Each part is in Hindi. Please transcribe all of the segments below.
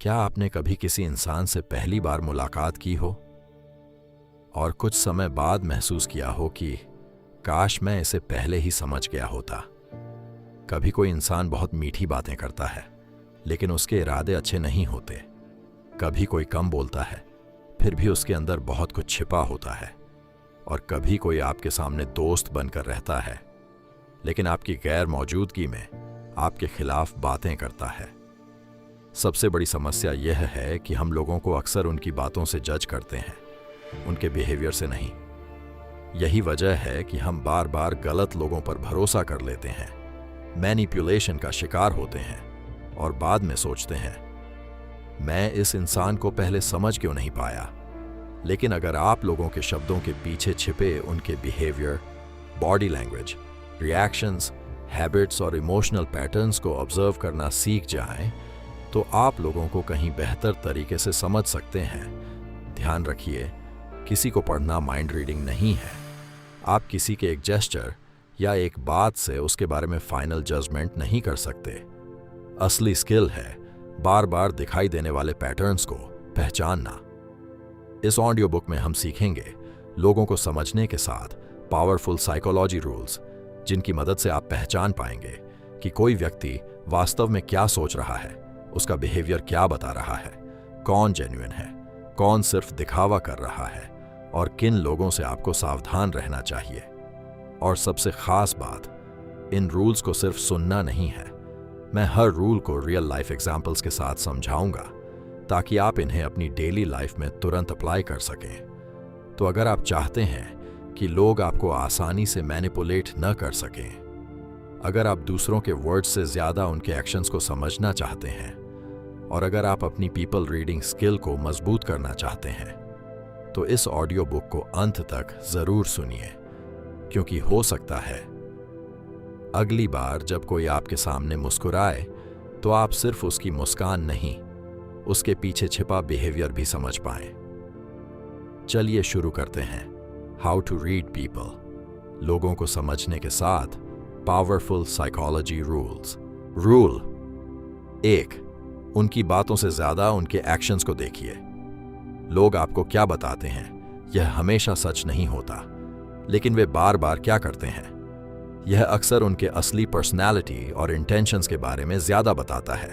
क्या आपने कभी किसी इंसान से पहली बार मुलाकात की हो और कुछ समय बाद महसूस किया हो कि काश मैं इसे पहले ही समझ गया होता? कभी कोई इंसान बहुत मीठी बातें करता है लेकिन उसके इरादे अच्छे नहीं होते। कभी कोई कम बोलता है फिर भी उसके अंदर बहुत कुछ छिपा होता है। और कभी कोई आपके सामने दोस्त बनकर रहता है लेकिन आपकी गैर मौजूदगी में आपके खिलाफ बातें करता है। सबसे बड़ी समस्या यह है कि हम लोगों को अक्सर उनकी बातों से जज करते हैं, उनके बिहेवियर से नहीं। यही वजह है कि हम बार बार गलत लोगों पर भरोसा कर लेते हैं, मैनिपुलेशन का शिकार होते हैं और बाद में सोचते हैं मैं इस इंसान को पहले समझ क्यों नहीं पाया। लेकिन अगर आप लोगों के शब्दों के पीछे छिपे उनके behaviour, body language, reactions, habits और इमोशनल पैटर्न्स को ऑब्जर्व करना सीख जाएं, तो आप लोगों को कहीं बेहतर तरीके से समझ सकते हैं। ध्यान रखिए, किसी को पढ़ना माइंड रीडिंग नहीं है। आप किसी के एक जेस्चर या एक बात से उसके बारे में फाइनल जजमेंट नहीं कर सकते। असली स्किल है बार बार दिखाई देने वाले पैटर्न्स को पहचानना। इस ऑडियो बुक में हम सीखेंगे लोगों को समझने के साथ पावरफुल साइकोलॉजी रूल्स, जिनकी मदद से आप पहचान पाएंगे कि कोई व्यक्ति वास्तव में क्या सोच रहा है, उसका बिहेवियर क्या बता रहा है, कौन जेन्युइन है, कौन सिर्फ दिखावा कर रहा है और किन लोगों से आपको सावधान रहना चाहिए। और सबसे खास बात, इन रूल्स को सिर्फ सुनना नहीं है, मैं हर रूल को रियल लाइफ एग्जाम्पल्स के साथ समझाऊंगा ताकि आप इन्हें अपनी डेली लाइफ में तुरंत अप्लाई कर सकें। तो अगर आप चाहते हैं कि लोग आपको आसानी से मैनिपुलेट न कर सकें, अगर आप दूसरों के वर्ड्स से ज्यादा उनके एक्शंस को समझना चाहते हैं और अगर आप अपनी पीपल रीडिंग स्किल को मजबूत करना चाहते हैं, तो इस ऑडियो बुक को अंत तक जरूर सुनिए, क्योंकि हो सकता है अगली बार जब कोई आपके सामने मुस्कुराए तो आप सिर्फ उसकी मुस्कान नहीं, उसके पीछे छिपा बिहेवियर भी समझ पाएं। चलिए शुरू करते हैं। हाउ टू रीड पीपल, लोगों को समझने के साथ पावरफुल साइकोलॉजी रूल्स। रूल 1, उनकी बातों से ज्यादा उनके एक्शंस को देखिए। लोग आपको क्या बताते हैं यह हमेशा सच नहीं होता, लेकिन वे बार बार क्या करते हैं यह अक्सर उनके असली पर्सनैलिटी और इंटेंशंस के बारे में ज्यादा बताता है।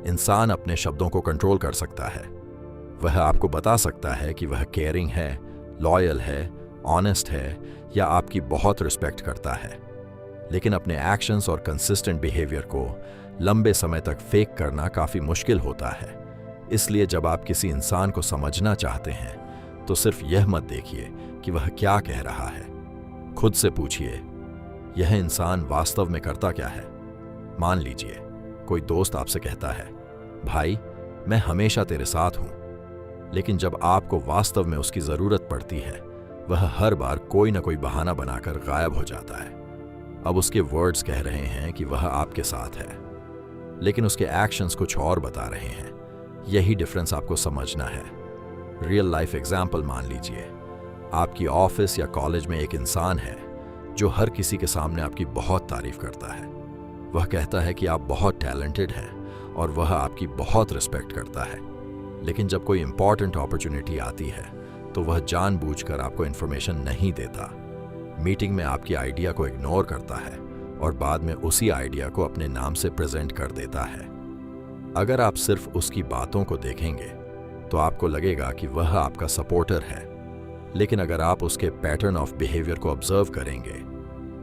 इंसान अपने शब्दों को कंट्रोल कर सकता है। वह आपको बता सकता है कि वह केयरिंग है, लॉयल है, ऑनेस्ट है या आपकी बहुत रिस्पेक्ट करता है, लेकिन अपने एक्शंस और कंसिस्टेंट बिहेवियर को लंबे समय तक फेक करना काफी मुश्किल होता है। इसलिए जब आप किसी इंसान को समझना चाहते हैं तो सिर्फ यह मत देखिए कि वह क्या कह रहा है, खुद से पूछिए यह इंसान वास्तव में करता क्या है। मान लीजिए कोई दोस्त आपसे कहता है भाई मैं हमेशा तेरे साथ हूं, लेकिन जब आपको वास्तव में उसकी जरूरत पड़ती है वह हर बार कोई ना कोई बहाना बनाकर गायब हो जाता है। अब उसके वर्ड्स कह रहे हैं कि वह आपके साथ है, लेकिन उसके एक्शंस कुछ और बता रहे हैं। यही डिफरेंस आपको समझना है। रियल लाइफ एग्जाम्पल मान लीजिए, आपकी ऑफिस या कॉलेज में एक इंसान है जो हर किसी के सामने आपकी बहुत तारीफ करता है। वह कहता है कि आप बहुत टैलेंटेड हैं और वह आपकी बहुत रिस्पेक्ट करता है, लेकिन जब कोई इंपॉर्टेंट अपॉर्चुनिटी आती है तो वह जानबूझकर आपको इन्फॉर्मेशन नहीं देता। मीटिंग में आपकी आइडिया को इग्नोर करता है और बाद में उसी आइडिया को अपने नाम से प्रेजेंट कर देता है। अगर आप सिर्फ उसकी बातों को देखेंगे तो आपको लगेगा कि वह आपका सपोर्टर है, लेकिन अगर आप उसके पैटर्न ऑफ बिहेवियर को ऑब्जर्व करेंगे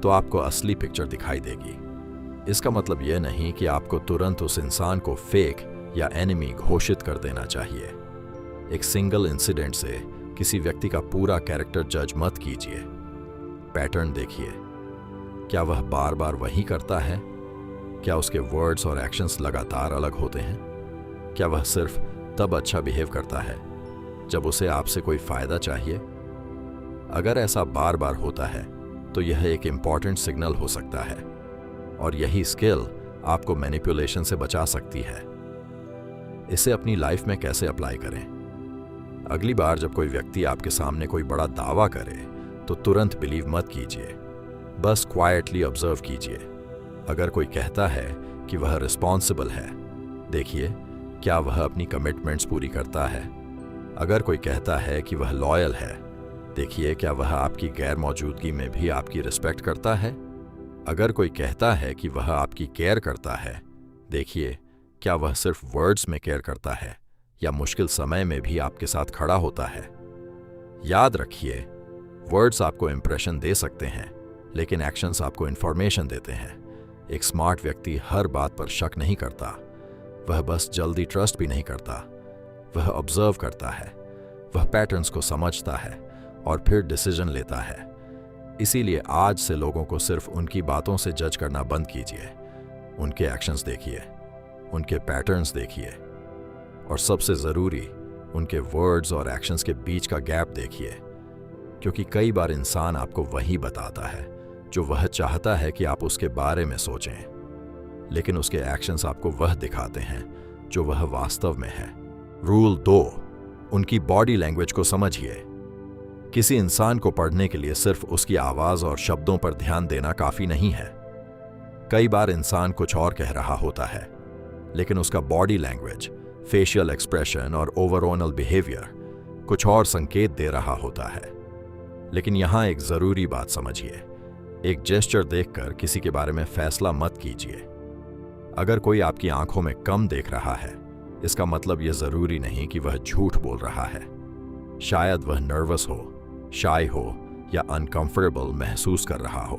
तो आपको असली पिक्चर दिखाई देगी। इसका मतलब यह नहीं कि आपको तुरंत उस इंसान को फेक या एनिमी घोषित कर देना चाहिए। एक सिंगल इंसिडेंट से किसी व्यक्ति का पूरा कैरेक्टर जज मत कीजिए। पैटर्न देखिए, क्या वह बार बार वही करता है? क्या उसके वर्ड्स और एक्शंस लगातार अलग होते हैं? क्या वह सिर्फ तब अच्छा बिहेव करता है जब उसे आपसे कोई फायदा चाहिए? अगर ऐसा बार बार होता है तो यह एक इंपॉर्टेंट सिग्नल हो सकता है, और यही स्किल आपको मैनिपुलेशन से बचा सकती है। इसे अपनी लाइफ में कैसे अप्लाई करें? अगली बार जब कोई व्यक्ति आपके सामने कोई बड़ा दावा करे तो तुरंत बिलीव मत कीजिए, बस क्वाइटली ऑब्जर्व कीजिए। अगर कोई कहता है कि वह रिस्पॉन्सिबल है, देखिए क्या वह अपनी कमिटमेंट्स पूरी करता है? अगर कोई कहता है कि वह लॉयल है, देखिए क्या वह आपकी गैर मौजूदगी में भी आपकी रिस्पेक्ट करता है? अगर कोई कहता है कि वह आपकी केयर करता है, देखिए क्या वह सिर्फ वर्ड्स में केयर करता है या मुश्किल समय में भी आपके साथ खड़ा होता है? याद रखिए, वर्ड्स आपको इंप्रेशन दे सकते हैं, लेकिन एक्शंस आपको इंफॉर्मेशन देते हैं। एक स्मार्ट व्यक्ति हर बात पर शक नहीं करता, वह बस जल्दी ट्रस्ट भी नहीं करता। वह ऑब्जर्व करता है, वह पैटर्न्स को समझता है और फिर डिसीजन लेता है। इसीलिए आज से लोगों को सिर्फ उनकी बातों से जज करना बंद कीजिए। उनके एक्शंस देखिए, उनके पैटर्न्स देखिए और सबसे ज़रूरी उनके वर्ड्स और एक्शंस के बीच का गैप देखिए, क्योंकि कई बार इंसान आपको वही बताता है जो वह चाहता है कि आप उसके बारे में सोचें, लेकिन उसके एक्शंस आपको वह दिखाते हैं जो वह वास्तव में है। रूल 2, उनकी बॉडी लैंग्वेज को समझिए। किसी इंसान को पढ़ने के लिए सिर्फ उसकी आवाज़ और शब्दों पर ध्यान देना काफ़ी नहीं है। कई बार इंसान कुछ और कह रहा होता है, लेकिन उसका बॉडी लैंग्वेज, फेशियल एक्सप्रेशन और ओवरऑल बिहेवियर कुछ और संकेत दे रहा होता है। लेकिन यहाँ एक ज़रूरी बात समझिए, एक जेस्चर देखकर किसी के बारे में फैसला मत कीजिए। अगर कोई आपकी आंखों में कम देख रहा है, इसका मतलब यह ज़रूरी नहीं कि वह झूठ बोल रहा है। शायद वह नर्वस हो, शाय हो या अनकंफर्टेबल महसूस कर रहा हो।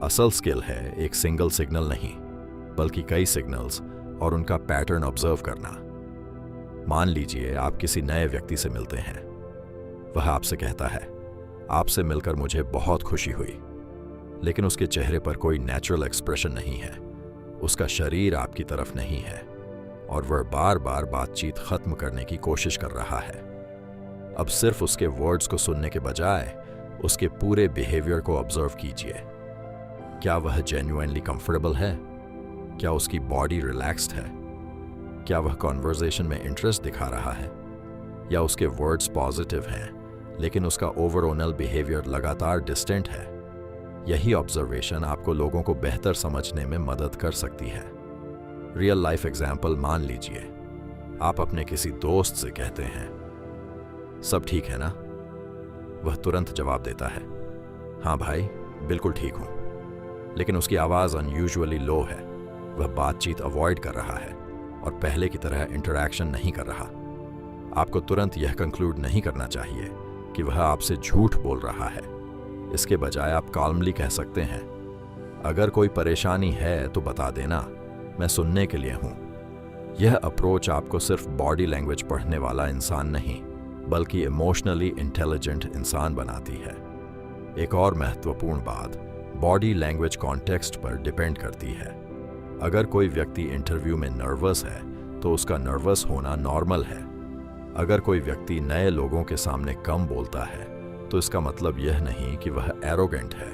असल स्किल है एक सिंगल सिग्नल नहीं, बल्कि कई सिग्नल्स और उनका पैटर्न ऑब्जर्व करना। मान लीजिए आप किसी नए व्यक्ति से मिलते हैं। वह आपसे कहता है, आपसे मिलकर मुझे बहुत खुशी हुई, लेकिन उसके चेहरे पर कोई नेचुरल एक्सप्रेशन नहीं है, उसका शरीर आपकी तरफ नहीं है और वह बार बार बातचीत खत्म करने की कोशिश कर रहा है। अब सिर्फ उसके वर्ड्स को सुनने के बजाय उसके पूरे बिहेवियर को ऑब्जर्व कीजिए। क्या वह जेन्युइनली कंफर्टेबल है? क्या उसकी बॉडी रिलैक्स्ड है? क्या वह कॉन्वर्सेशन में इंटरेस्ट दिखा रहा है? या उसके वर्ड्स पॉजिटिव हैं, लेकिन उसका ओवरऑल बिहेवियर लगातार डिस्टेंट है? यही ऑब्जर्वेशन आपको लोगों को बेहतर समझने में मदद कर सकती है। रियल लाइफ एग्जाम्पल मान लीजिए, आप अपने किसी दोस्त से कहते हैं, सब ठीक है ना? वह तुरंत जवाब देता है, हाँ भाई, बिल्कुल ठीक हूं। लेकिन उसकी आवाज़ अनयूजुअली लो है, वह बातचीत अवॉइड कर रहा है और पहले की तरह इंटरैक्शन नहीं कर रहा। आपको तुरंत यह कंक्लूड नहीं करना चाहिए कि वह आपसे झूठ बोल रहा है। इसके बजाय आप काल्मली कह सकते हैं, अगर कोई परेशानी है तो बता देना, मैं सुनने के लिए हूं। यह अप्रोच आपको सिर्फ बॉडी लैंग्वेज पढ़ने वाला इंसान नहीं, बल्कि इमोशनली इंटेलिजेंट इंसान बनाती है। एक और महत्वपूर्ण बात, बॉडी लैंग्वेज कॉन्टेक्स्ट पर डिपेंड करती है। अगर कोई व्यक्ति इंटरव्यू में नर्वस है, तो उसका नर्वस होना नॉर्मल है। अगर कोई व्यक्ति नए लोगों के सामने कम बोलता है, तो इसका मतलब यह नहीं कि वह एरोगेंट है।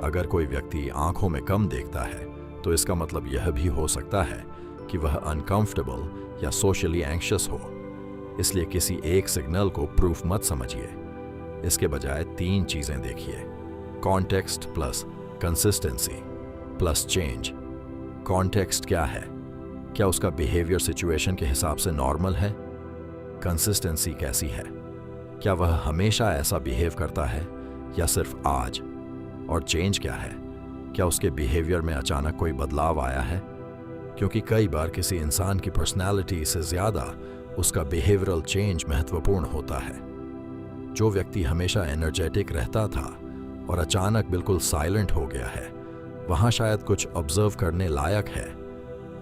अगर कोई व्यक्ति आंखों में कम देखता है, तो इसका मतलब यह भी हो सकता है कि वह अनकंफर्टेबल या सोशली एंग्शियस हो। इसलिए किसी एक सिग्नल को प्रूफ मत समझिए, इसके बजाय 3 चीजें देखिए, context plus consistency plus change. Context क्या है? क्या उसका बिहेवियर सिचुएशन के हिसाब से नॉर्मल है? कंसिस्टेंसी कैसी है? क्या वह हमेशा ऐसा बिहेव करता है या सिर्फ आज? और चेंज क्या है? क्या उसके बिहेवियर में अचानक कोई बदलाव आया है? क्योंकि कई बार किसी इंसान की पर्सनैलिटी से ज्यादा उसका बिहेवियरल चेंज महत्वपूर्ण होता है। जो व्यक्ति हमेशा एनर्जेटिक रहता था और अचानक बिल्कुल साइलेंट हो गया है, वहां शायद कुछ ऑब्जर्व करने लायक है।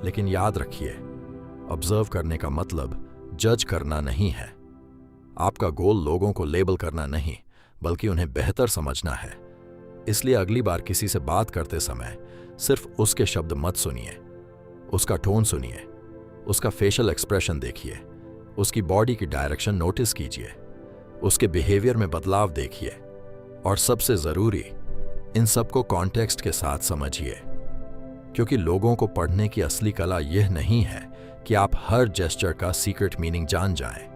लेकिन याद रखिए, ऑब्जर्व करने का मतलब जज करना नहीं है। आपका गोल लोगों को लेबल करना नहीं, बल्कि उन्हें बेहतर समझना है। इसलिए अगली बार किसी से बात करते समय सिर्फ उसके शब्द मत सुनिए, उसका टोन सुनिए, उसका फेशियल एक्सप्रेशन देखिए, उसकी बॉडी की डायरेक्शन नोटिस कीजिए, उसके बिहेवियर में बदलाव देखिए और सबसे जरूरी, इन सबको कॉन्टेक्स्ट के साथ समझिए। क्योंकि लोगों को पढ़ने की असली कला यह नहीं है कि आप हर जेस्चर का सीक्रेट मीनिंग जान जाएं।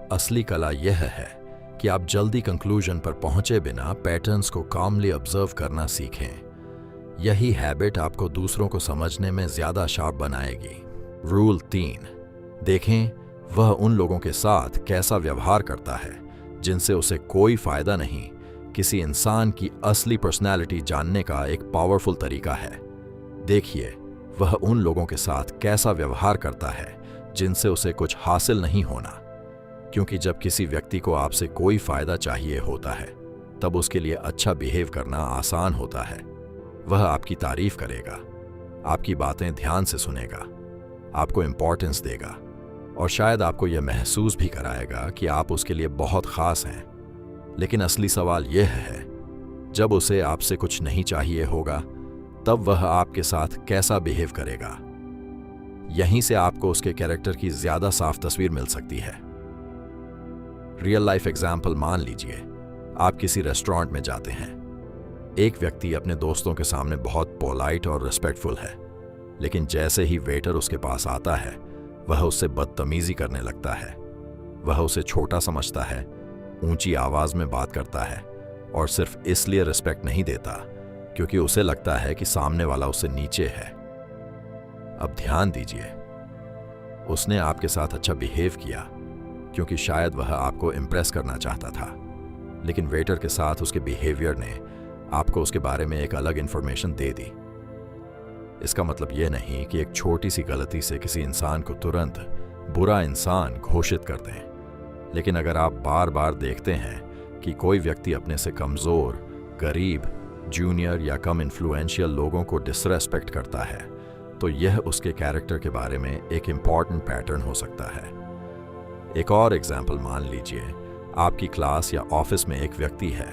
असली कला यह है कि आप जल्दी कंक्लूजन पर पहुंचे बिना पैटर्न्स को कामली ऑब्जर्व करना सीखें। यही हैबिट आपको दूसरों को समझने में ज्यादा शार्प बनाएगी। रूल 3, देखें वह उन लोगों के साथ कैसा व्यवहार करता है जिनसे उसे कोई फायदा नहीं। किसी इंसान की असली पर्सनैलिटी जानने का एक पावरफुल तरीका है। देखिए वह उन लोगों के साथ कैसा व्यवहार करता है जिनसे उसे कुछ हासिल नहीं होना, क्योंकि जब किसी व्यक्ति को आपसे कोई फायदा चाहिए होता है तब उसके लिए अच्छा बिहेव करना आसान होता है। वह आपकी तारीफ करेगा, आपकी बातें ध्यान से सुनेगा, आपको इंपॉर्टेंस देगा और शायद आपको यह महसूस भी कराएगा कि आप उसके लिए बहुत खास हैं। लेकिन असली सवाल यह है, जब उसे आपसे कुछ नहीं चाहिए होगा तब वह आपके साथ कैसा बिहेव करेगा। यहीं से आपको उसके कैरेक्टर की ज्यादा साफ तस्वीर मिल सकती है। रियल लाइफ एग्जाम्पल मान लीजिए, आप किसी रेस्टोरेंट में जाते हैं। एक व्यक्ति अपने दोस्तों के सामने बहुत पोलाइट और रिस्पेक्टफुल है, लेकिन जैसे ही वेटर उसके पास आता है वह उससे बदतमीजी करने लगता है। वह उसे छोटा समझता है, ऊंची आवाज में बात करता है और सिर्फ इसलिए रिस्पेक्ट नहीं देता क्योंकि उसे लगता है कि सामने वाला उससे नीचे है। अब ध्यान दीजिए, उसने आपके साथ अच्छा बिहेव किया क्योंकि शायद वह आपको इम्प्रेस करना चाहता था, लेकिन वेटर के साथ उसके बिहेवियर ने आपको उसके बारे में एक अलग इंफॉर्मेशन दे दी। इसका मतलब यह नहीं कि एक छोटी सी गलती से किसी इंसान को तुरंत बुरा इंसान घोषित कर दें, लेकिन अगर आप बार बार देखते हैं कि कोई व्यक्ति अपने से कमजोर, गरीब, जूनियर या कम इन्फ्लुएंशियल लोगों को डिसरेस्पेक्ट करता है तो यह उसके कैरेक्टर के बारे में एक इम्पॉर्टेंट पैटर्न हो सकता है। एक और एग्जाम्पल मान लीजिए, आपकी क्लास या ऑफिस में एक व्यक्ति है।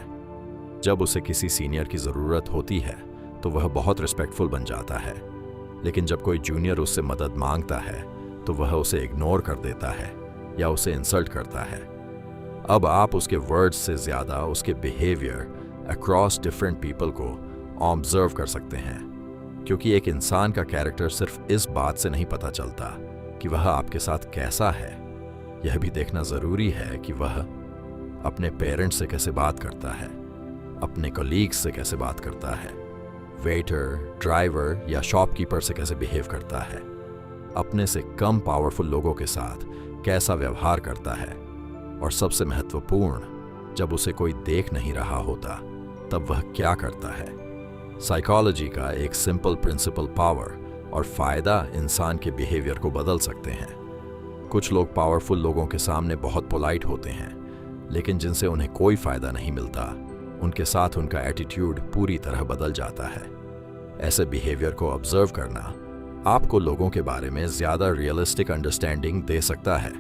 जब उसे किसी सीनियर की ज़रूरत होती है तो वह बहुत रिस्पेक्टफुल बन जाता है, लेकिन जब कोई जूनियर उससे मदद मांगता है तो वह उसे इग्नोर कर देता है या उसे इंसल्ट करता है। अब आप उसके वर्ड्स से ज़्यादा उसके बिहेवियर अक्रॉस डिफरेंट पीपल को ऑब्जर्व कर सकते हैं, क्योंकि एक इंसान का कैरेक्टर सिर्फ इस बात से नहीं पता चलता कि वह आपके साथ कैसा है, यह भी देखना ज़रूरी है कि वह अपने पेरेंट्स से कैसे बात करता है, अपने कलीग्स से कैसे बात करता है, वेटर, ड्राइवर या शॉपकीपर से कैसे बिहेव करता है, अपने से कम पावरफुल लोगों के साथ कैसा व्यवहार करता है, और सबसे महत्वपूर्ण, जब उसे कोई देख नहीं रहा होता तब वह क्या करता है। साइकोलॉजी का एक सिंपल प्रिंसिपल पावर और फायदा इंसान के बिहेवियर को बदल सकते हैं। कुछ लोग पावरफुल लोगों के सामने बहुत पोलाइट होते हैं, लेकिन जिनसे उन्हें कोई फायदा नहीं मिलता, उनके साथ उनका एटीट्यूड पूरी तरह बदल जाता है। ऐसे बिहेवियर को ऑब्जर्व करना आपको लोगों के बारे में ज्यादा रियलिस्टिक अंडरस्टैंडिंग दे सकता है।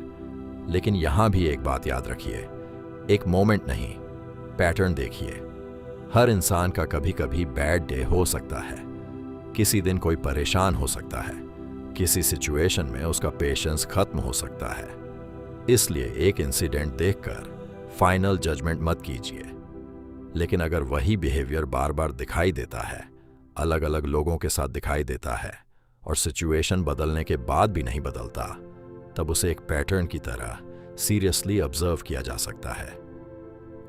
लेकिन यहां भी एक बात याद रखिए, एक मोमेंट नहीं, पैटर्न देखिए। हर इंसान का कभी कभी बैड डे हो सकता है। किसी दिन कोई परेशान हो सकता है, किसी सिचुएशन में उसका पेशेंस खत्म हो सकता है। इसलिए एक इंसिडेंट देखकर फाइनल जजमेंट मत कीजिए। लेकिन अगर वही बिहेवियर बार बार दिखाई देता है, अलग अलग लोगों के साथ दिखाई देता है और सिचुएशन बदलने के बाद भी नहीं बदलता, तब उसे एक पैटर्न की तरह सीरियसली ऑब्जर्व किया जा सकता है।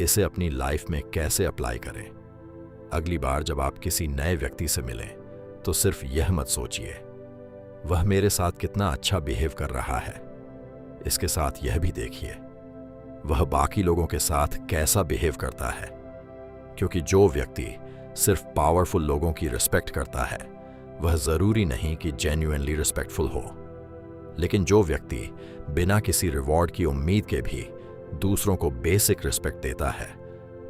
इसे अपनी लाइफ में कैसे अप्लाई करें? अगली बार जब आप किसी नए व्यक्ति से मिलें तो सिर्फ यह मत सोचिए वह मेरे साथ कितना अच्छा बिहेव कर रहा है, इसके साथ यह भी देखिए वह बाकी लोगों के साथ कैसा बिहेव करता है। क्योंकि जो व्यक्ति सिर्फ पावरफुल लोगों की रिस्पेक्ट करता है वह जरूरी नहीं कि जेन्युइनली रिस्पेक्टफुल हो, लेकिन जो व्यक्ति बिना किसी रिवॉर्ड की उम्मीद के भी दूसरों को बेसिक रिस्पेक्ट देता है,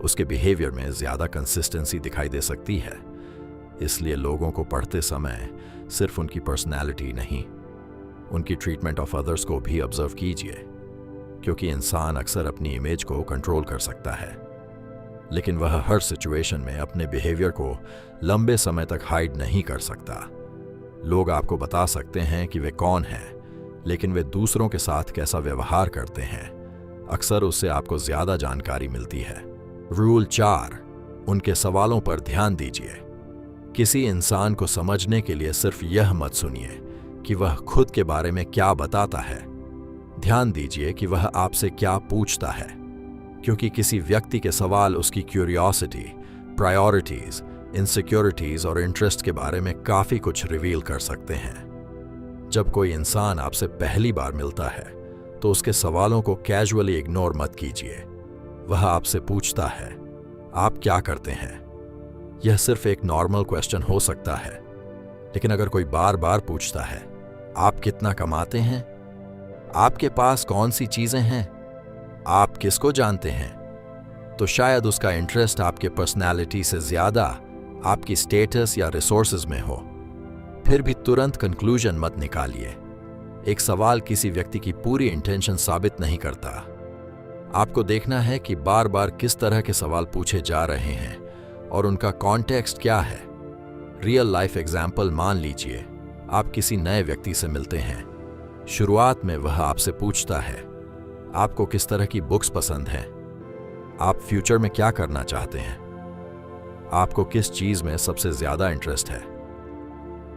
उसके बिहेवियर में ज्यादा कंसिस्टेंसी दिखाई दे सकती है। इसलिए लोगों को पढ़ते समय सिर्फ उनकी पर्सनैलिटी नहीं, उनकी ट्रीटमेंट ऑफ अदर्स को भी ऑब्जर्व कीजिए, क्योंकि इंसान अक्सर अपनी इमेज को कंट्रोल कर सकता है, लेकिन वह हर सिचुएशन में अपने बिहेवियर को लंबे समय तक हाइड नहीं कर सकता। लोग आपको बता सकते हैं कि वे कौन हैं, लेकिन वे दूसरों के साथ कैसा व्यवहार करते हैं, अक्सर उससे आपको ज्यादा जानकारी मिलती है। रूल 4, उनके सवालों पर ध्यान दीजिए। किसी इंसान को समझने के लिए सिर्फ यह मत सुनिए कि वह खुद के बारे में क्या बताता है, ध्यान दीजिए कि वह आपसे क्या पूछता है, क्योंकि किसी व्यक्ति के सवाल उसकी क्यूरियोसिटी, प्रायोरिटीज, इनसिक्योरिटीज और इंटरेस्ट के बारे में काफी कुछ रिवील कर सकते हैं। जब कोई इंसान आपसे पहली बार मिलता है तो उसके सवालों को कैजुअली इग्नोर मत कीजिए। वह आपसे पूछता है, आप क्या करते हैं? यह सिर्फ एक नॉर्मल क्वेश्चन हो सकता है, लेकिन अगर कोई बार बार पूछता है, आप कितना कमाते हैं? आपके पास कौन सी चीजें हैं? आप किसको जानते हैं? तो शायद उसका इंटरेस्ट आपके पर्सनैलिटी से ज्यादा आपकी स्टेटस या रिसोर्सेज में हो। फिर भी तुरंत कंक्लूजन मत निकालिए। एक सवाल किसी व्यक्ति की पूरी इंटेंशन साबित नहीं करता। आपको देखना है कि बार बार किस तरह के सवाल पूछे जा रहे हैं और उनका कॉन्टेक्स्ट क्या है। रियल लाइफ एग्जाम्पल मान लीजिए, आप किसी नए व्यक्ति से मिलते हैं। शुरुआत में वह आपसे पूछता है, आपको किस तरह की बुक्स पसंद हैं? आप फ्यूचर में क्या करना चाहते हैं? आपको किस चीज में सबसे ज्यादा इंटरेस्ट है?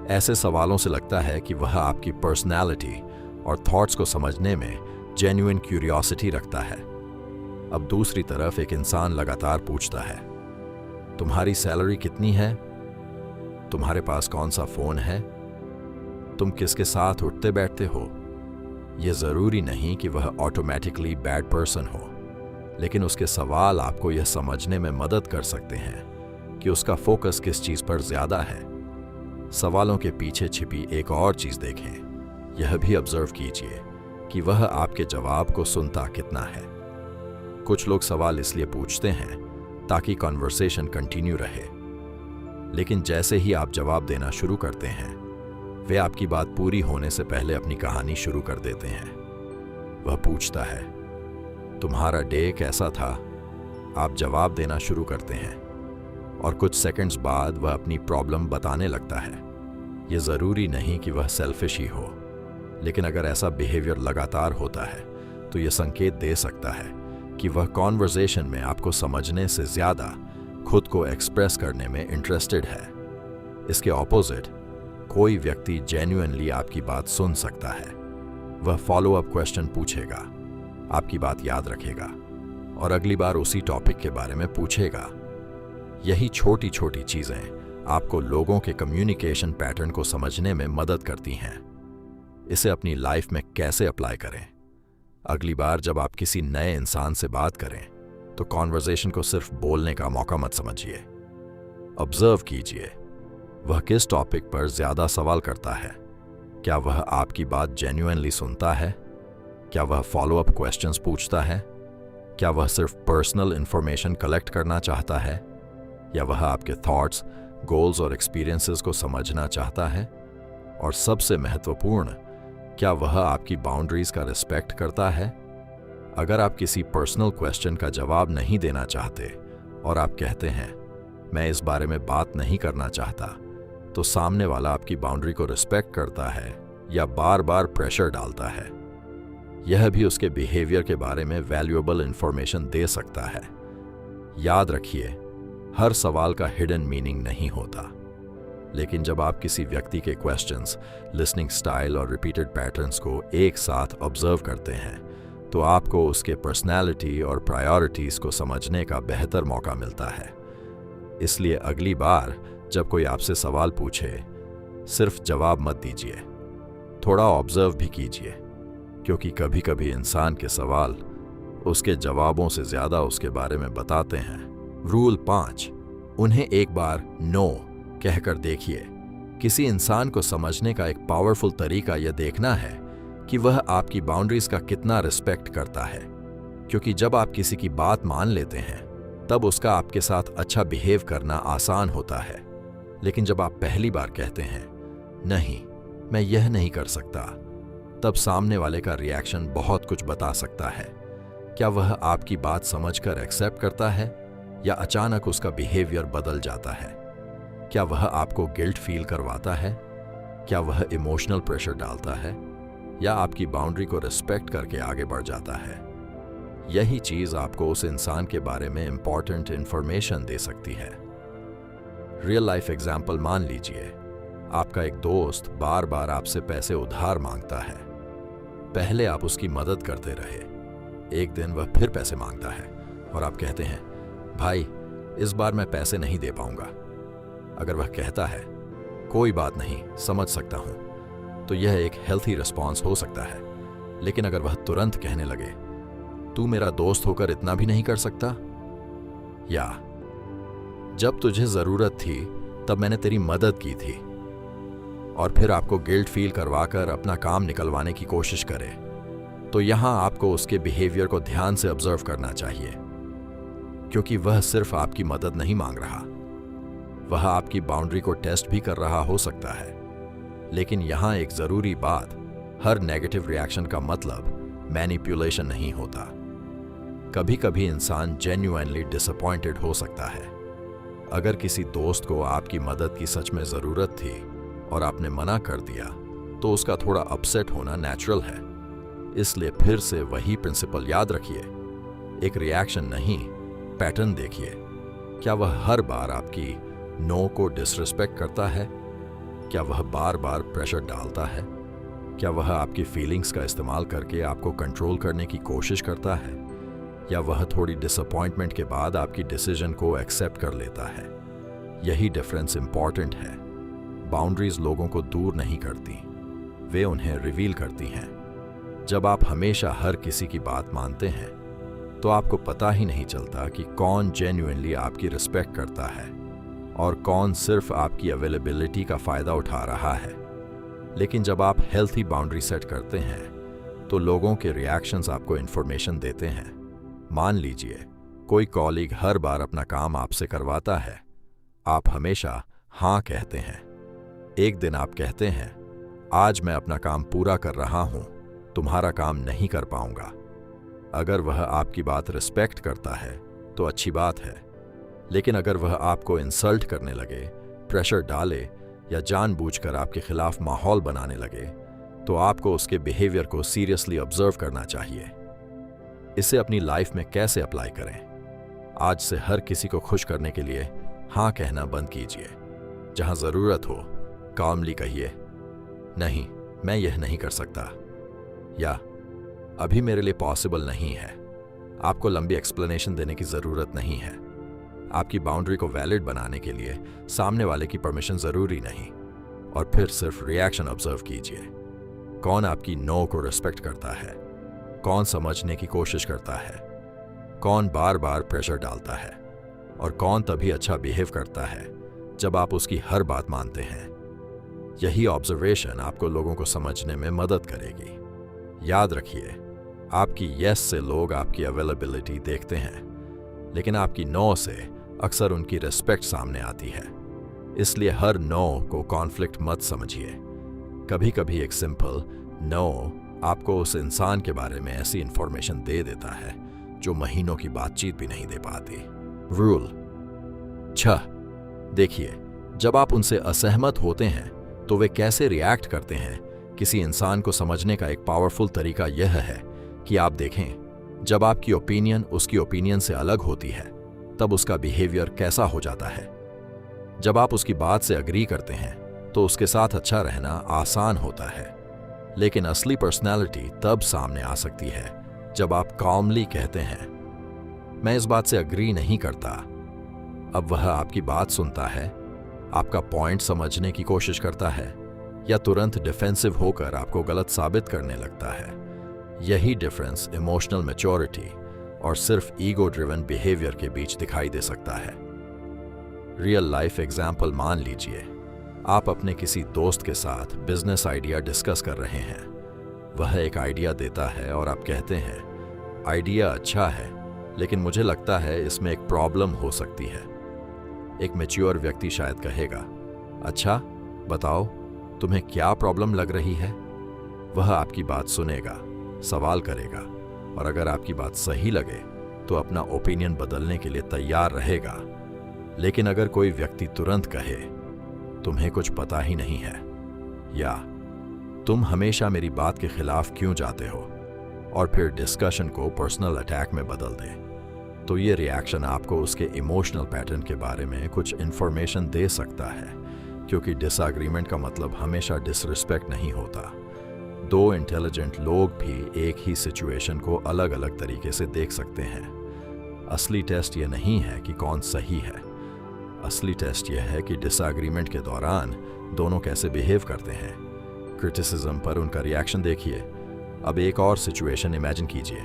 ऐसे सवालों से लगता है कि वह आपकी पर्सनैलिटी और थॉट्स को समझने में जेन्युइन क्यूरियोसिटी रखता है। अब दूसरी तरफ एक इंसान लगातार पूछता है, तुम्हारी सैलरी कितनी है? तुम्हारे पास कौन सा फोन है? तुम किसके साथ उठते बैठते हो? यह जरूरी नहीं कि वह ऑटोमेटिकली बैड पर्सन हो, लेकिन उसके सवाल आपको यह समझने में मदद कर सकते हैं कि उसका फोकस किस चीज पर ज्यादा है। सवालों के पीछे छिपी एक और चीज देखें। यह भी ऑब्जर्व कीजिए कि वह आपके जवाब को सुनता कितना है। कुछ लोग सवाल इसलिए पूछते हैं ताकि कॉन्वर्सेशन कंटिन्यू रहे, लेकिन जैसे ही आप जवाब देना शुरू करते हैं, वे आपकी बात पूरी होने से पहले अपनी कहानी शुरू कर देते हैं। वह पूछता है, तुम्हारा डे कैसा था? आप जवाब देना शुरू करते हैं और कुछ सेकंड्स बाद वह अपनी प्रॉब्लम बताने लगता है। यह जरूरी नहीं कि वह सेल्फिश ही हो, लेकिन अगर ऐसा बिहेवियर लगातार होता है तो यह संकेत दे सकता है कि वह कॉन्वर्सेशन में आपको समझने से ज्यादा खुद को एक्सप्रेस करने में इंटरेस्टेड है। इसके ऑपोजिट, कोई व्यक्ति जेन्युइनली आपकी बात सुन सकता है। वह फॉलो अप क्वेश्चन पूछेगा, आपकी बात याद रखेगा और अगली बार उसी टॉपिक के बारे में पूछेगा। यही छोटी छोटी चीजें आपको लोगों के कम्युनिकेशन पैटर्न को समझने में मदद करती हैं। इसे अपनी लाइफ में कैसे अप्लाई करें? अगली बार जब आप किसी नए इंसान से बात करें तो कॉन्वर्सेशन को सिर्फ बोलने का मौका मत समझिए। ऑब्जर्व कीजिए, वह किस टॉपिक पर ज्यादा सवाल करता है। क्या वह आपकी बात जेन्युइनली सुनता है? क्या वह फॉलो अप क्वेश्चंस पूछता है? क्या वह सिर्फ पर्सनल इंफॉर्मेशन कलेक्ट करना चाहता है? या वह आपके थॉट्स, गोल्स और एक्सपीरियंसेस को समझना चाहता है? और सबसे महत्वपूर्ण, क्या वह आपकी बाउंड्रीज का रिस्पेक्ट करता है? अगर आप किसी पर्सनल क्वेश्चन का जवाब नहीं देना चाहते और आप कहते हैं, मैं इस बारे में बात नहीं करना चाहता, तो सामने वाला आपकी बाउंड्री को रिस्पेक्ट करता है या बार बार प्रेशर डालता है। यह भी उसके बिहेवियर के बारे में वैल्यूएबल इंफॉर्मेशन दे सकता है। याद रखिए, हर सवाल का हिडन मीनिंग नहीं होता, लेकिन जब आप किसी व्यक्ति के क्वेश्चंस, लिसनिंग स्टाइल और रिपीटेड पैटर्न्स को एक साथ ऑब्जर्व करते हैं, तो आपको उसके पर्सनैलिटी और प्रायोरिटीज को समझने का बेहतर मौका मिलता है। इसलिए अगली बार जब कोई आपसे सवाल पूछे, सिर्फ जवाब मत दीजिए, थोड़ा ऑब्जर्व भी कीजिए, क्योंकि कभी कभी इंसान के सवाल उसके जवाबों से ज्यादा उसके बारे में बताते हैं। रूल 5, उन्हें एक बार नो कहकर देखिए। किसी इंसान को समझने का एक पावरफुल तरीका यह देखना है कि वह आपकी बाउंड्रीज का कितना रिस्पेक्ट करता है, क्योंकि जब आप किसी की बात मान लेते हैं तब उसका आपके साथ अच्छा बिहेव करना आसान होता है। लेकिन जब आप पहली बार कहते हैं, नहीं मैं यह नहीं कर सकता, तब सामने वाले का रिएक्शन बहुत कुछ बता सकता है। क्या वह आपकी बात समझकर एक्सेप्ट करता है या अचानक उसका बिहेवियर बदल जाता है? क्या वह आपको गिल्ट फील करवाता है? क्या वह इमोशनल प्रेशर डालता है या आपकी बाउंड्री को रिस्पेक्ट करके आगे बढ़ जाता है? यही चीज आपको उस इंसान के बारे में इंपॉर्टेंट इंफॉर्मेशन दे सकती है। रियल लाइफ एग्जाम्पल मान लीजिए, आपका एक दोस्त बार बार आपसे पैसे उधार मांगता है। पहले आप उसकी मदद करते रहे, एक दिन वह फिर पैसे मांगता है और आप कहते हैं, भाई इस बार मैं पैसे नहीं दे पाऊंगा। अगर वह कहता है, कोई बात नहीं, समझ सकता हूं, तो यह एक हेल्थी रिस्पॉन्स हो सकता है। लेकिन अगर वह तुरंत कहने लगे, तू मेरा दोस्त होकर इतना भी नहीं कर सकता, या जब तुझे जरूरत थी तब मैंने तेरी मदद की थी, और फिर आपको गिल्ट फील करवाकर अपना काम निकलवाने की कोशिश करे, तो यहां आपको उसके बिहेवियर को ध्यान से ऑब्जर्व करना चाहिए, क्योंकि वह सिर्फ आपकी मदद नहीं मांग रहा, वह आपकी बाउंड्री को टेस्ट भी कर रहा हो सकता है। लेकिन यहां एक जरूरी बात, हर नेगेटिव रिएक्शन का मतलब मैनिपुलेशन नहीं होता। कभी कभी इंसान जेन्युइनली डिसअपॉइंटेड हो सकता है। अगर किसी दोस्त को आपकी मदद की सच में जरूरत थी और आपने मना कर दिया, तो उसका थोड़ा अपसेट होना नेचुरल है। इसलिए फिर से वही प्रिंसिपल याद रखिए, एक रिएक्शन नहीं, पैटर्न देखिए। क्या वह हर बार आपकी नो को डिसरिस्पेक्ट करता है? क्या वह बार बार प्रेशर डालता है? क्या वह आपकी फीलिंग्स का इस्तेमाल करके आपको कंट्रोल करने की कोशिश करता है? या वह थोड़ी डिसअपॉइंटमेंट के बाद आपकी डिसीजन को एक्सेप्ट कर लेता है? यही डिफरेंस इंपॉर्टेंट है। बाउंड्रीज लोगों को दूर नहीं करती, वे उन्हें रिवील करती हैं। जब आप हमेशा हर किसी की बात मानते हैं, तो आपको पता ही नहीं चलता कि कौन जेन्युइनली आपकी रिस्पेक्ट करता है और कौन सिर्फ आपकी अवेलेबिलिटी का फायदा उठा रहा है। लेकिन जब आप हेल्थी बाउंड्री सेट करते हैं, तो लोगों के रिएक्शंस आपको इन्फॉर्मेशन देते हैं। मान लीजिए कोई कॉलीग हर बार अपना काम आपसे करवाता है, आप हमेशा हाँ कहते हैं। एक दिन आप कहते हैं, आज मैं अपना काम पूरा कर रहा हूं, तुम्हारा काम नहीं कर पाऊंगा। अगर वह आपकी बात रिस्पेक्ट करता है तो अच्छी बात है, लेकिन अगर वह आपको इंसल्ट करने लगे, प्रेशर डाले या जानबूझकर आपके खिलाफ माहौल बनाने लगे, तो आपको उसके बिहेवियर को सीरियसली ऑब्जर्व करना चाहिए। इसे अपनी लाइफ में कैसे अप्लाई करें? आज से हर किसी को खुश करने के लिए हाँ कहना बंद कीजिए। जहां जरूरत हो, कामली कहिए, नहीं मैं यह नहीं कर सकता, या अभी मेरे लिए पॉसिबल नहीं है। आपको लंबी एक्सप्लेनेशन देने की जरूरत नहीं है। आपकी बाउंड्री को वैलिड बनाने के लिए सामने वाले की परमिशन जरूरी नहीं। और फिर सिर्फ रिएक्शन ऑब्जर्व कीजिए। कौन आपकी नो को रिस्पेक्ट करता है, कौन समझने की कोशिश करता है, कौन बार बार प्रेशर डालता है, और कौन तभी अच्छा बिहेव करता है जब आप उसकी हर बात मानते हैं। यही ऑब्जर्वेशन आपको लोगों को समझने में मदद करेगी। याद रखिए, आपकी यस से लोग आपकी अवेलेबिलिटी देखते हैं, लेकिन आपकी नो से अक्सर उनकी रिस्पेक्ट सामने आती है। इसलिए हर नो को कॉन्फ्लिक्ट मत समझिए। कभी कभी एक सिंपल नो आपको उस इंसान के बारे में ऐसी इंफॉर्मेशन दे देता है जो महीनों की बातचीत भी नहीं दे पाती। रूल 6, देखिए, जब आप उनसे असहमत होते हैं तो वे कैसे रिएक्ट करते हैं। किसी इंसान को समझने का एक पावरफुल तरीका यह है कि आप देखें, जब आपकी ओपिनियन उसकी ओपिनियन से अलग होती है, तब उसका बिहेवियर कैसा हो जाता है। जब आप उसकी बात से अग्री करते हैं तो उसके साथ अच्छा रहना आसान होता है। लेकिन असली पर्सनैलिटी तब सामने आ सकती है जब आप कामली कहते हैं, मैं इस बात से अग्री नहीं करता। अब वह आपकी बात सुनता है, आपका पॉइंट समझने की कोशिश करता है, या तुरंत डिफेंसिव होकर आपको गलत साबित करने लगता है। यही डिफरेंस इमोशनल मैच्योरिटी और सिर्फ ईगो ड्रिवन बिहेवियर के बीच दिखाई दे सकता है। रियल लाइफ एग्जाम्पल मान लीजिए, आप अपने किसी दोस्त के साथ बिजनेस आइडिया डिस्कस कर रहे हैं। वह एक आइडिया देता है और आप कहते हैं, आइडिया अच्छा है, लेकिन मुझे लगता है इसमें एक प्रॉब्लम हो सकती है। एक मैच्योर व्यक्ति शायद कहेगा, अच्छा बताओ, तुम्हें क्या प्रॉब्लम लग रही है। वह आपकी बात सुनेगा, सवाल करेगा, और अगर आपकी बात सही लगे तो अपना ओपिनियन बदलने के लिए तैयार रहेगा। लेकिन अगर कोई व्यक्ति तुरंत कहे, तुम्हें कुछ पता ही नहीं है, या तुम हमेशा मेरी बात के खिलाफ क्यों जाते हो, और फिर डिस्कशन को पर्सनल अटैक में बदल दे, तो ये रिएक्शन आपको उसके इमोशनल पैटर्न के बारे में कुछ इंफॉर्मेशन दे सकता है। क्योंकि डिसएग्रीमेंट का मतलब हमेशा डिसरिस्पेक्ट नहीं होता। दो इंटेलिजेंट लोग भी एक ही सिचुएशन को अलग अलग तरीके से देख सकते हैं। असली टेस्ट ये नहीं है कि कौन सही है, असली टेस्ट यह है कि डिसएग्रीमेंट के दौरान दोनों कैसे बिहेव करते हैं। क्रिटिसिज्म पर उनका रिएक्शन देखिए। अब एक और सिचुएशन इमेजिन कीजिए।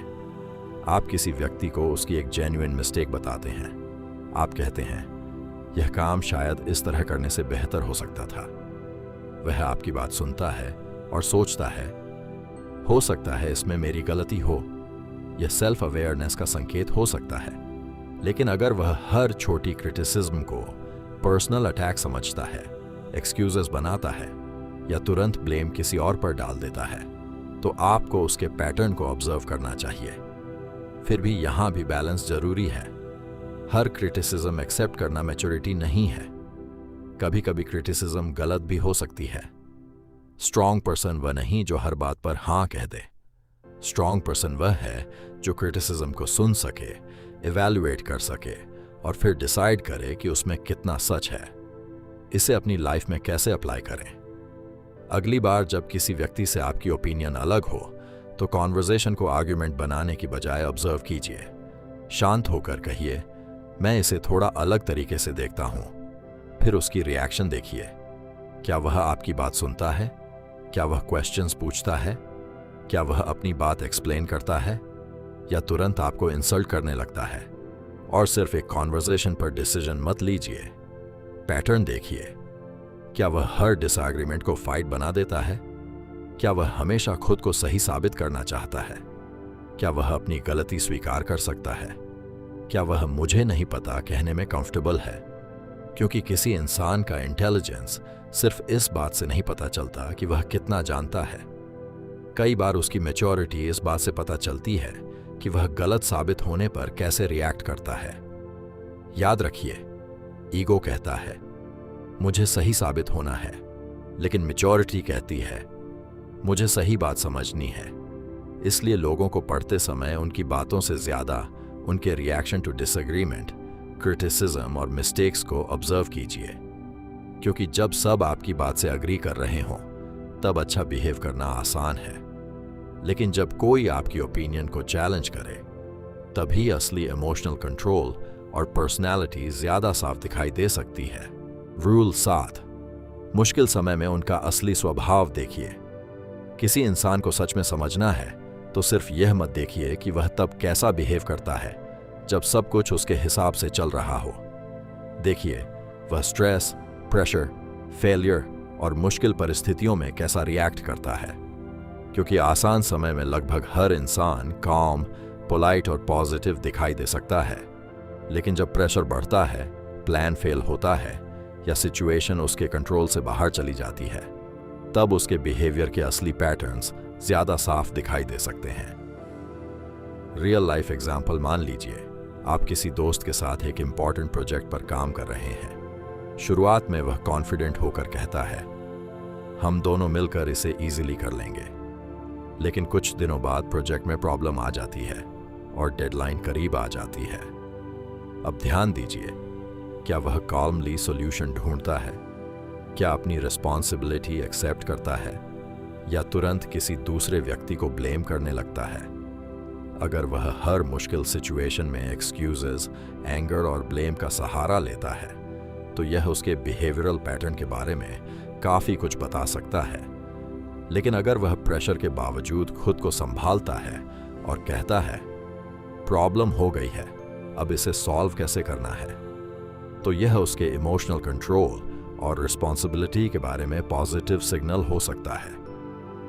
आप किसी व्यक्ति को उसकी एक जेन्युइन मिस्टेक बताते हैं। आप कहते हैं, यह काम शायद इस तरह करने से बेहतर हो सकता था। वह आपकी बात सुनता है और सोचता है, हो सकता है इसमें मेरी गलती हो। यह सेल्फ अवेयरनेस का संकेत हो सकता है। लेकिन अगर वह हर छोटी क्रिटिसिज्म को पर्सनल अटैक समझता है, एक्सक्यूजेस बनाता है या तुरंत ब्लेम किसी और पर डाल देता है, तो आपको उसके पैटर्न को ऑब्जर्व करना चाहिए। फिर भी यहां भी बैलेंस जरूरी है। हर क्रिटिसिज्म एक्सेप्ट करना मैच्योरिटी नहीं है। कभी कभी क्रिटिसिज्म गलत भी हो सकती है। स्ट्रॉन्ग पर्सन वह नहीं जो हर बात पर हां कह दे। स्ट्रॉन्ग पर्सन वह है जो क्रिटिसिज्म को सुन सके, इवैल्यूएट कर सके और फिर डिसाइड करे कि उसमें कितना सच है। इसे अपनी लाइफ में कैसे अप्लाई करें? अगली बार जब किसी व्यक्ति से आपकी ओपिनियन अलग हो तो कॉन्वर्सेशन को आर्ग्यूमेंट बनाने की बजाय ऑब्जर्व कीजिए। शांत होकर कहिए, मैं इसे थोड़ा अलग तरीके से देखता हूं। फिर उसकी रिएक्शन देखिए। क्या वह आपकी बात सुनता है? क्या वह क्वेश्चंस पूछता है? क्या वह अपनी बात एक्सप्लेन करता है या तुरंत आपको इंसल्ट करने लगता है? और सिर्फ एक कॉन्वर्सेशन पर डिसीजन मत लीजिए। पैटर्न देखिए। क्या वह हर डिसएग्रीमेंट को फाइट बना देता है? क्या वह हमेशा खुद को सही साबित करना चाहता है? क्या वह अपनी गलती स्वीकार कर सकता है? क्या वह मुझे नहीं पता कहने में कंफर्टेबल है? क्योंकि किसी इंसान का इंटेलिजेंस सिर्फ इस बात से नहीं पता चलता कि वह कितना जानता है। कई बार उसकी मैच्योरिटी इस बात से पता चलती है कि वह गलत साबित होने पर कैसे रिएक्ट करता है। याद रखिए, ईगो कहता है मुझे सही साबित होना है, लेकिन मैच्योरिटी कहती है मुझे सही बात समझनी है। इसलिए लोगों को पढ़ते समय उनकी बातों से ज्यादा उनके रिएक्शन टू डिसएग्रीमेंट, क्रिटिसिज्म और मिस्टेक्स को ऑब्जर्व कीजिए। क्योंकि जब सब आपकी बात से अग्री कर रहे हों तब अच्छा बिहेव करना आसान है, लेकिन जब कोई आपकी ओपिनियन को चैलेंज करे तभी असली इमोशनल कंट्रोल और पर्सनैलिटी ज्यादा साफ दिखाई दे सकती है। रूल 7, मुश्किल समय में उनका असली स्वभाव देखिए। किसी इंसान को सच में समझना है तो सिर्फ यह मत देखिए कि वह तब कैसा बिहेव करता है जब सब कुछ उसके हिसाब से चल रहा हो। देखिए वह स्ट्रेस, प्रेशर, फेलियर और मुश्किल परिस्थितियों में कैसा रिएक्ट करता है। क्योंकि आसान समय में लगभग हर इंसान काम, पोलाइट और पॉजिटिव दिखाई दे सकता है, लेकिन जब प्रेशर बढ़ता है, प्लान फेल होता है या सिचुएशन उसके कंट्रोल से बाहर चली जाती है, तब उसके बिहेवियर के असली पैटर्न्स ज्यादा साफ दिखाई दे सकते हैं। रियल लाइफ एग्जाम्पल मान लीजिए, आप किसी दोस्त के साथ एक इंपॉर्टेंट प्रोजेक्ट पर काम कर रहे हैं। शुरुआत में वह कॉन्फिडेंट होकर कहता है, हम दोनों मिलकर इसे इजीली कर लेंगे। लेकिन कुछ दिनों बाद प्रोजेक्ट में प्रॉब्लम आ जाती है और डेडलाइन करीब आ जाती है। अब ध्यान दीजिए, क्या वह कॉल्मली सॉल्यूशन ढूंढता है? क्या अपनी रिस्पॉन्सिबिलिटी एक्सेप्ट करता है या तुरंत किसी दूसरे व्यक्ति को ब्लेम करने लगता है? अगर वह हर मुश्किल सिचुएशन में एक्सक्यूजेस, एंगर और ब्लेम का सहारा लेता है तो यह उसके बिहेवियरल पैटर्न के बारे में काफी कुछ बता सकता है। लेकिन अगर वह प्रेशर के बावजूद खुद को संभालता है और कहता है प्रॉब्लम हो गई है, अब इसे सॉल्व कैसे करना है, तो यह उसके इमोशनल कंट्रोल और रिस्पॉन्सिबिलिटी के बारे में पॉजिटिव सिग्नल हो सकता है।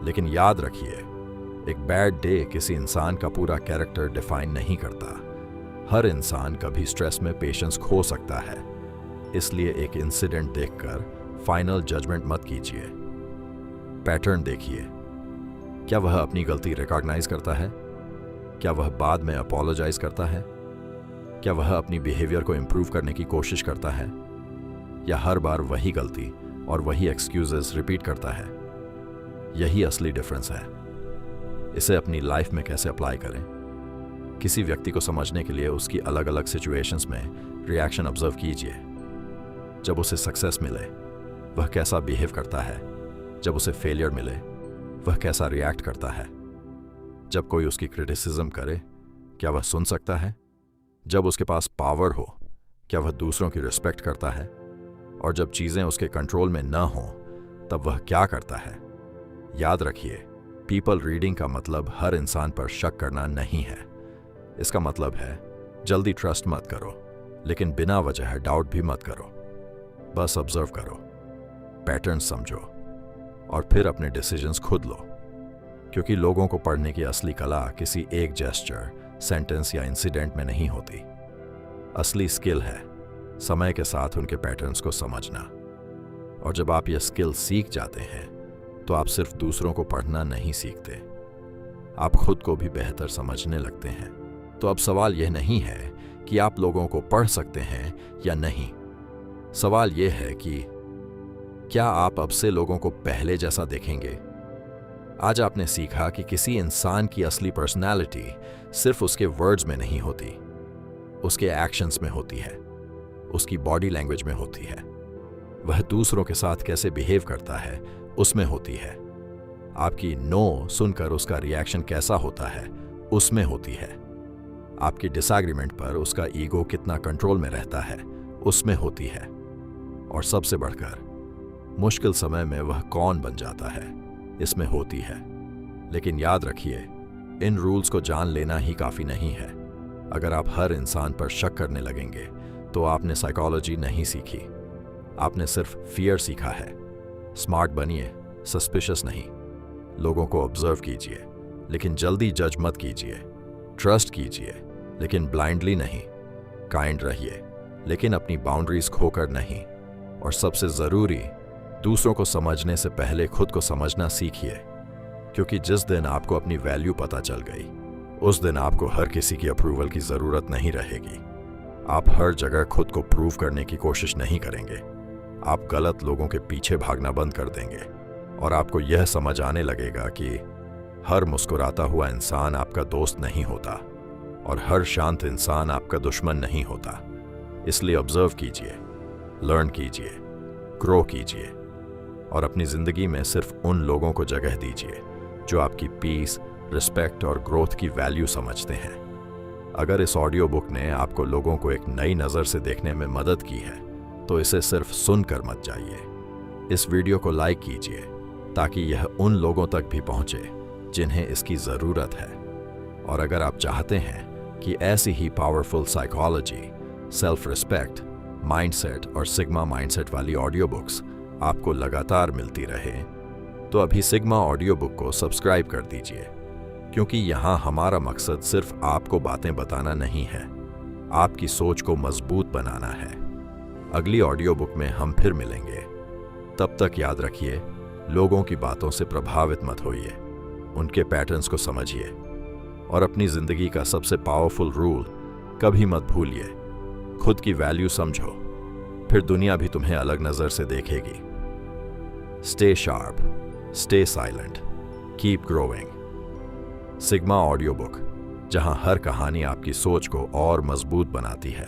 लेकिन याद रखिए, एक बैड डे किसी इंसान का पूरा कैरेक्टर डिफाइन नहीं करता। हर इंसान कभी स्ट्रेस में पेशेंस खो सकता है। इसलिए एक इंसिडेंट देखकर फाइनल जजमेंट मत कीजिए। पैटर्न देखिए। क्या वह अपनी गलती रिकॉग्नाइज करता है? क्या वह बाद में अपोलोजाइज करता है? क्या वह अपनी बिहेवियर को इंप्रूव करने की कोशिश करता है या हर बार वही गलती और वही एक्सक्यूजेस रिपीट करता है? यही असली डिफरेंस है। इसे अपनी लाइफ में कैसे अप्लाई करें? किसी व्यक्ति को समझने के लिए उसकी अलग अलग सिचुएशंस में रिएक्शन ऑब्जर्व कीजिए। जब उसे सक्सेस मिले वह कैसा बिहेव करता है? जब उसे फेलियर मिले वह कैसा रिएक्ट करता है? जब कोई उसकी क्रिटिसिज्म करे क्या वह सुन सकता है? जब उसके पास पावर हो क्या वह दूसरों की रिस्पेक्ट करता है? और जब चीजें उसके कंट्रोल में न हो तब वह क्या करता है? याद रखिए, पीपल रीडिंग का मतलब हर इंसान पर शक करना नहीं है। इसका मतलब है जल्दी ट्रस्ट मत करो, लेकिन बिना वजह डाउट भी मत करो। बस ऑब्जर्व करो, पैटर्न समझो और फिर अपने डिसीजंस खुद लो। क्योंकि लोगों को पढ़ने की असली कला किसी एक जेस्चर, सेंटेंस या इंसिडेंट में नहीं होती। असली स्किल है समय के साथ उनके पैटर्न्स को समझना। और जब आप यह स्किल सीख जाते हैं तो आप सिर्फ दूसरों को पढ़ना नहीं सीखते, आप खुद को भी बेहतर समझने लगते हैं। तो अब सवाल यह नहीं है कि आप लोगों को पढ़ सकते हैं या नहीं। सवाल यह है कि क्या आप अब से लोगों को पहले जैसा देखेंगे। आज आपने सीखा कि किसी इंसान की असली पर्सनैलिटी सिर्फ उसके वर्ड्स में नहीं होती, उसके एक्शंस में होती है, उसकी बॉडी लैंग्वेज में होती है, वह दूसरों के साथ कैसे बिहेव करता है उसमें होती है, आपकी नो सुनकर उसका रिएक्शन कैसा होता है उसमें होती है, आपकी डिसएग्रीमेंट पर उसका ईगो कितना कंट्रोल में रहता है उसमें होती है, और सबसे बढ़कर मुश्किल समय में वह कौन बन जाता है इसमें होती है। लेकिन याद रखिए, इन रूल्स को जान लेना ही काफी नहीं है। अगर आप हर इंसान पर शक करने लगेंगे तो आपने साइकोलॉजी नहीं सीखी, आपने सिर्फ फियर सीखा है। स्मार्ट बनिए, सस्पिशियस नहीं। लोगों को ऑब्जर्व कीजिए लेकिन जल्दी जज मत कीजिए। ट्रस्ट कीजिए लेकिन ब्लाइंडली नहीं। काइंड रहिए लेकिन अपनी बाउंड्रीज खोकर नहीं। और सबसे जरूरी, दूसरों को समझने से पहले खुद को समझना सीखिए। क्योंकि जिस दिन आपको अपनी वैल्यू पता चल गई, उस दिन आपको हर किसी की अप्रूवल की जरूरत नहीं रहेगी। आप हर जगह खुद को प्रूव करने की कोशिश नहीं करेंगे। आप गलत लोगों के पीछे भागना बंद कर देंगे और आपको यह समझ आने लगेगा कि हर मुस्कुराता हुआ इंसान आपका दोस्त नहीं होता और हर शांत इंसान आपका दुश्मन नहीं होता। इसलिए ऑब्जर्व कीजिए, लर्न कीजिए, ग्रो कीजिए और अपनी जिंदगी में सिर्फ उन लोगों को जगह दीजिए जो आपकी पीस, रिस्पेक्ट और ग्रोथ की वैल्यू समझते हैं। अगर इस ऑडियो बुक ने आपको लोगों को एक नई नज़र से देखने में मदद की है तो इसे सिर्फ सुनकर मत जाइए। इस वीडियो को लाइक कीजिए ताकि यह उन लोगों तक भी पहुंचे जिन्हें इसकी ज़रूरत है। और अगर आप चाहते हैं कि ऐसी ही powerful psychology, self respect, mindset और सिग्मा माइंडसेट वाली ऑडियो बुक्स आपको लगातार मिलती रहे, तो अभी सिग्मा ऑडियो बुक को सब्सक्राइब कर दीजिए। क्योंकि यहाँ हमारा मकसद सिर्फ आपको बातें बताना नहीं है, आपकी सोच को मजबूत बनाना है। अगली ऑडियो बुक में हम फिर मिलेंगे। तब तक याद रखिए, लोगों की बातों से प्रभावित मत होइए, उनके पैटर्न्स को समझिए और अपनी जिंदगी का सबसे पावरफुल रूल कभी मत भूलिए, खुद की वैल्यू समझो, फिर दुनिया भी तुम्हें अलग नजर से देखेगी। Stay sharp, stay silent, keep growing. Sigma audio book, जहां हर कहानी आपकी सोच को और मजबूत बनाती है।